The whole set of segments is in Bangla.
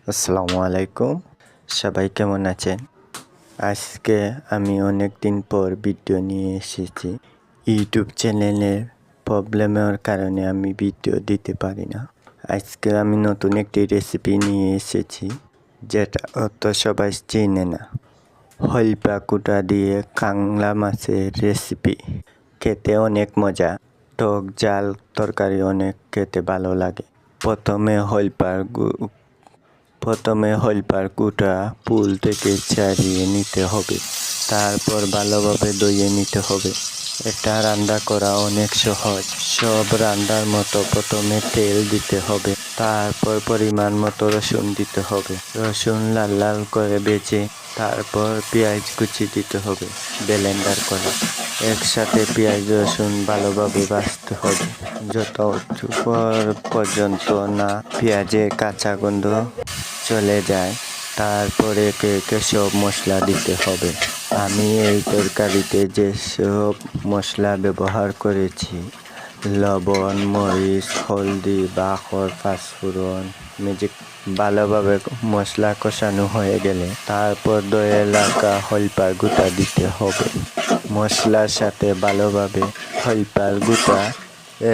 আসসালামু আলাইকুম, সবাই কেমন আছেন? আজকে আমি অনেক দিন পর ভিডিও নিয়ে এসেছি। ইউটিউব চ্যানেলের প্রবলেমের কারণে আমি ভিডিও দিতে পারি না। আজকে আমি নতুন একটি রেসিপি নিয়ে এসেছি, যেটা অত সবাই চেনে না। হইলপা কুটা দিয়ে কাংলা মাছের রেসিপি। খেতে অনেক মজা, টক ঝাল তরকারি অনেক খেতে ভালো লাগে। প্রথমে হইলপার কুটা পুল থেকে ছাড়িয়ে নিতে হবে, তারপর ভালোভাবে ধুয়ে নিতে হবে। এটা রান্না করা অনেক সহজ। সব রান্নার মতো প্রথমে তেল দিতে হবে, তারপর পরিমাণ মতো রসুন দিতে হবে। রসুন লাল লাল করে ভেজে তারপর পেঁয়াজ কুচি দিতে হবে ব্লেন্ডার করে। একসাথে পেঁয়াজ রসুন ভালোভাবে ভাজতে হবে যতক্ষণ পর্যন্ত না পেঁয়াজের কাঁচা গন্ধ চলে যায়। তারপরে একে একে সব মশলা দিতে হবে। আমি এই তরকারিতে যেসব মশলা ব্যবহার করেছি, লবণ, মরিচ, হলদি, বাখর, পাঁচফোড়ন, ম্যাজিক। ভালোভাবে মশলা কষানো হয়ে গেলে তারপর ধুয়ে রাখা হইলপার গুঁটা দিতে হবে। মশলার সাথে ভালোভাবে হইলপার গুঁটা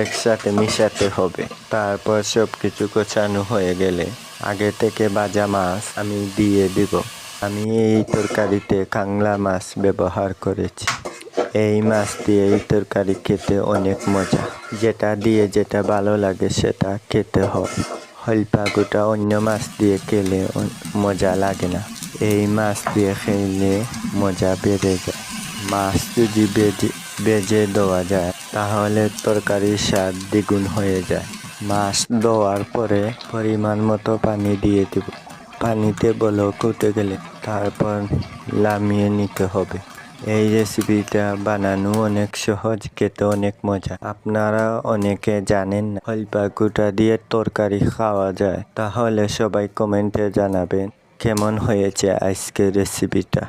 একসাথে মিশাতে হবে। তারপর সব কিছু কষানো হয়ে গেলে আগে থেকে ভাজা মাছ আমি দিয়ে দিব। আমি এই তরকারিতে কাংলা মাছ ব্যবহার করেছি। এই মাছ দিয়ে এই তরকারি খেতে অনেক মজা। যেটা দিয়ে যেটা ভালো লাগে সেটা খেতে হয়। হইলপা গুঁটা অন্য মাছ দিয়ে খেলে মজা লাগে না, এই মাছ দিয়ে খেলে মজা বেড়ে যায়। মাছ যদি ভেজে দেওয়া যায় তাহলে তরকারির স্বাদ দ্বিগুণ হয়ে যায়। মাছ ধোয়ার পরে পরিমাণ মতো পানি দিয়ে দেব। পানিতে বলক উঠে গেলে তারপর নামিয়ে নিতে হবে। এই রেসিপিটা বানানো অনেক সহজ, খেতে অনেক মজা। আপনারা অনেকে জানেন না হইলপা গুঁটা দিয়ে তরকারি খাওয়া যায়, তাহলে সবাই কমেন্টে জানাবেন কেমন হয়েছে আজকের রেসিপিটা।